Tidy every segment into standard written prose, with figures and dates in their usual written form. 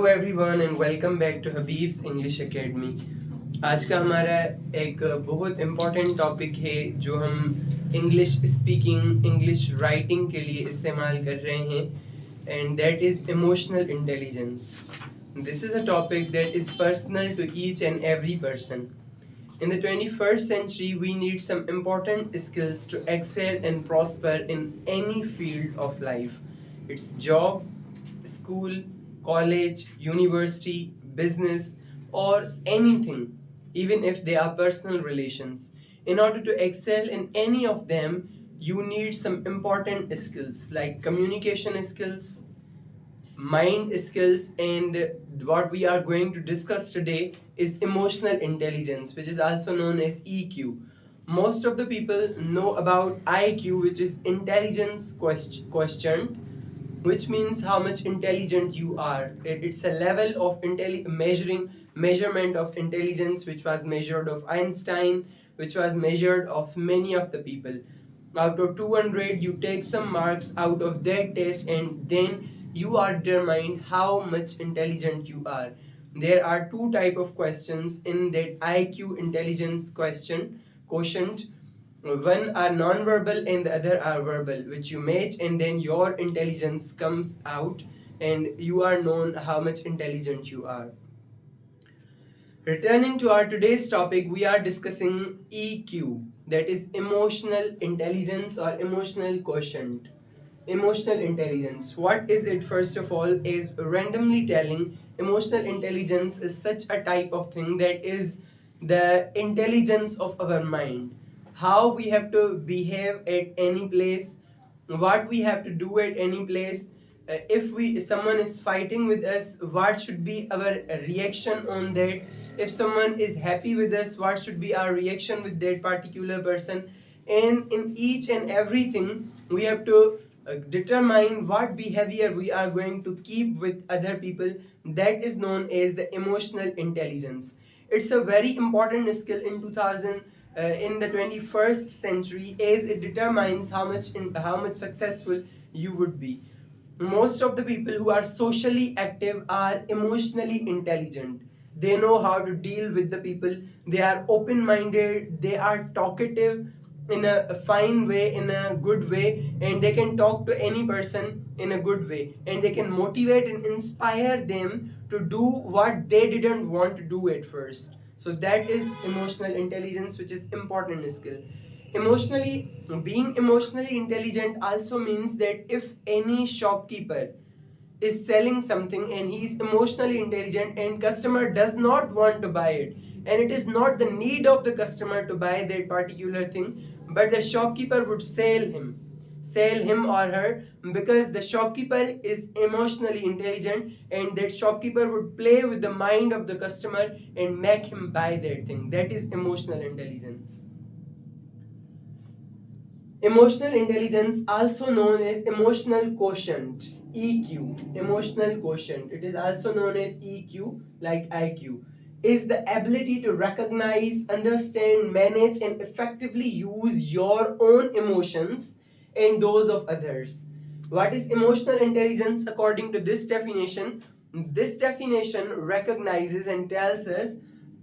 Hello everyone and welcome back to Habib's English Academy. आज का हमारा एक बहुत इम्पोर्टेंट टॉपिक है जो हम इंग्लिश स्पीकिंग इंग्लिश राइटिंग के लिए इस्तेमाल कर रहे हैं and that is emotional intelligence. This is a topic that is personal to each and every person. In the 21st century, we need some important skills to excel and prosper in any field of life. It's job, school, college, university, business, or anything, even if they are personal relations. In order to excel in any of them, you need some important skills like communication skills, mind skills, and what we are going to discuss today is emotional intelligence, which is also known as EQ. Most of the people know about IQ, which is intelligence quotient, which means how much intelligent you are. It's a level of measurement of intelligence, which was measured of Einstein, which was measured of many of the people. Out of 200, you take some marks out of that test, and then you are determined how much intelligent you are. There are two type of questions in that IQ intelligence question quotient. One are non-verbal and the other are verbal, which you match, and then your intelligence comes out and you are known how much intelligent you are. Returning to our today's topic, we are discussing EQ, that is emotional intelligence or emotional quotient. Emotional intelligence. What is it? First of all, is randomly telling. Emotional intelligence is such a type of thing that is the intelligence of our mind. How we have to behave at any place, what we have to do at any place. If someone is fighting with us, what should be our reaction on that? If someone is happy with us, what should be our reaction with that particular person? And in each and everything, we have to determine what behavior we are going to keep with other people. That is known as the emotional intelligence. It's a very important skill in 2000, in the 21st century, as it determines how much successful you would be. Most of the people who are socially active are emotionally intelligent. They know how to deal with the people. They are open minded, they are talkative in a fine way, in a good way, and they can talk to any person in a good way, and they can motivate and inspire them to do what they didn't want to do at first. So that is emotional intelligence, which is important skill. Being emotionally intelligent also means that if any shopkeeper is selling something and he is emotionally intelligent and customer does not want to buy it, and it is not the need of the customer to buy that particular thing, but the shopkeeper would sell him or her, because the shopkeeper is emotionally intelligent, and that shopkeeper would play with the mind of the customer and make him buy that thing. That is emotional intelligence. Emotional intelligence, also known as emotional quotient, EQ. Emotional quotient, it is also known as EQ, like IQ, is the ability to recognize, understand, manage, and effectively use your own emotions and those of others. What is emotional intelligence according to this definition? This definition recognizes and tells us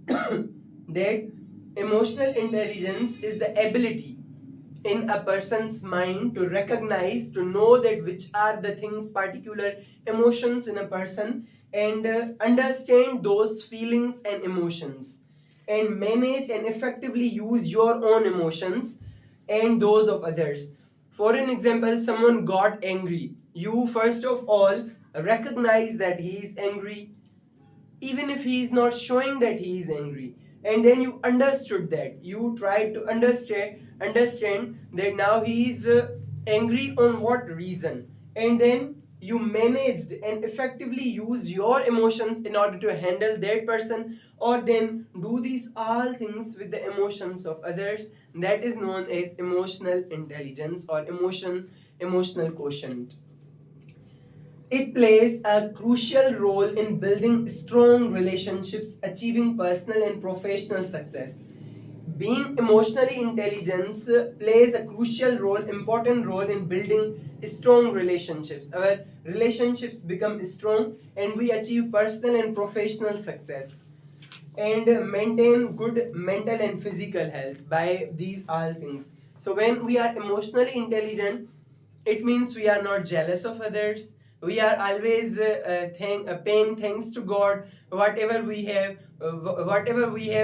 that emotional intelligence is the ability in a person's mind to recognize, to know that which are the things, particular emotions in a person, and understand those feelings and emotions, and manage and effectively use your own emotions and those of others. For an example, someone got angry. You first of all recognize that he is angry, even if he is not showing that he is angry, and then you understood that, you tried to understand that now he is angry on what reason, and then you managed and effectively used your emotions in order to handle that person, or then do these all things with the emotions of others. That is known as emotional intelligence or emotional quotient. It plays a crucial role in building strong relationships, achieving personal and professional success. being emotionally intelligent plays a crucial role, important role in building strong relationships. Our relationships become strong and we achieve personal and professional success and maintain good mental and physical health by these all things. So when we are emotionally intelligent, it means we are not jealous of others. We are always paying thanks to God. Whatever we have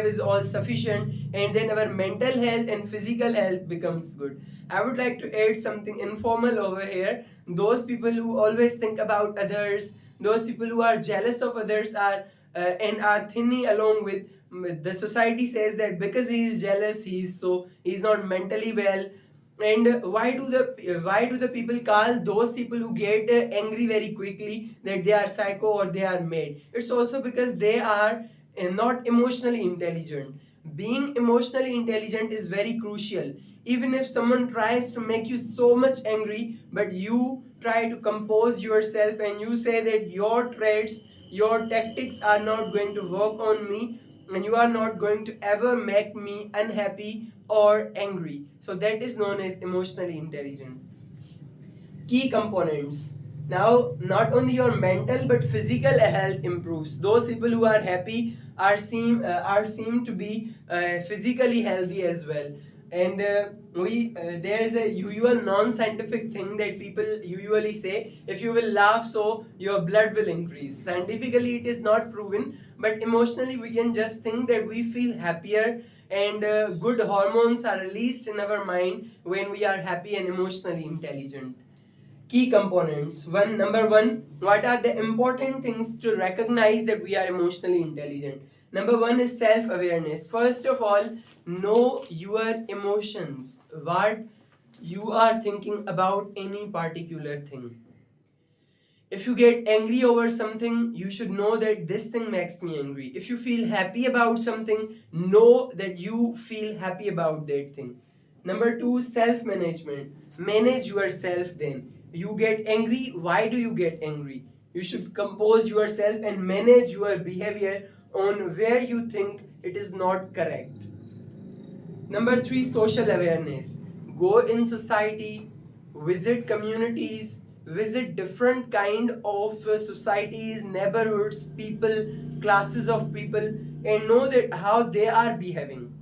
is all sufficient, and then our mental health and physical health becomes good. I would like to add something informal over here. Those people who always think about others, those people who are jealous of others and are thinning along with the society says that because he is jealous, he's not mentally well. And why do the people call those people who get angry very quickly that they are psycho or they are mad? It's also because they are not emotionally intelligent. Being emotionally intelligent is very crucial. Even if someone tries to make you so much angry, but you try to compose yourself and you say that your traits, your tactics are not going to work on me, and you are not going to ever make me unhappy or angry. So that is known as emotionally intelligent. Key components. Now, not only your mental but physical health improves. Those people who are happy are seen to be physically healthy as well. And we there is a usual non-scientific thing that people usually say: if you will laugh, so your blood will increase. Scientifically, it is not proven, but emotionally, we can just think that we feel happier and good hormones are released in our mind when we are happy and emotionally intelligent. Key components. Number one, what are the important things to recognize that we are emotionally intelligent? Number one is self-awareness. First of all, know your emotions. What you are thinking about any particular thing. If you get angry over something, you should know that this thing makes me angry. If you feel happy about something, know that you feel happy about that thing. Number two, self management. Manage yourself then. You get angry. Why do you get angry? You should compose yourself and manage your behavior on where you think it is not correct. Number three, social awareness. Go in society, visit communities, visit different kind of societies, neighborhoods, people, classes of people, and know that how they are behaving.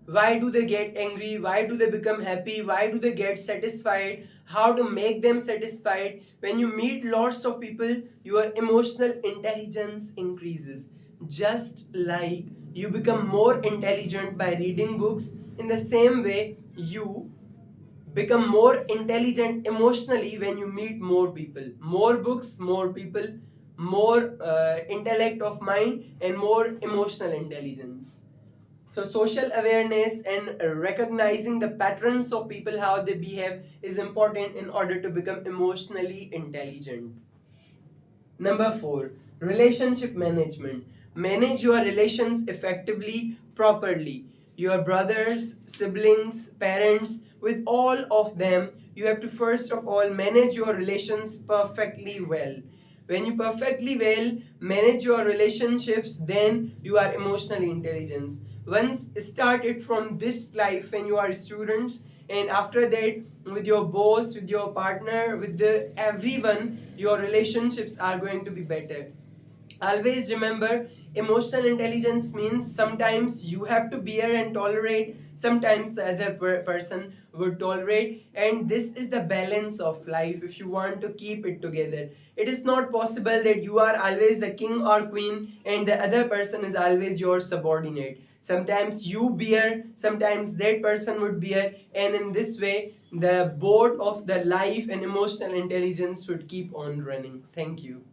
Why do they get angry? Why do they become happy? Why do they get satisfied? How to make them satisfied? When you meet lots of people, your emotional intelligence increases. Just like you become more intelligent by reading books, in the same way, you become more intelligent emotionally when you meet more people. More books, more people, more intellect of mind, and more emotional intelligence. So social awareness and recognizing the patterns of people, how they behave, is important in order to become emotionally intelligent. Number four, relationship management. Manage your relations effectively, properly. Your brothers, siblings, parents, with all of them, you have to first of all manage your relations perfectly well. When you perfectly well manage your relationships, then you are emotionally intelligent. Once started from this life when you are students, and after that with your boss, with your partner, with the everyone, your relationships are going to be better. Always remember, emotional intelligence means sometimes you have to bear and tolerate, sometimes the other person would tolerate, and this is the balance of life if you want to keep it together. It is not possible that you are always the king or queen and the other person is always your subordinate. Sometimes you bear, sometimes that person would bear, and in this way the boat of the life and emotional intelligence would keep on running. Thank you.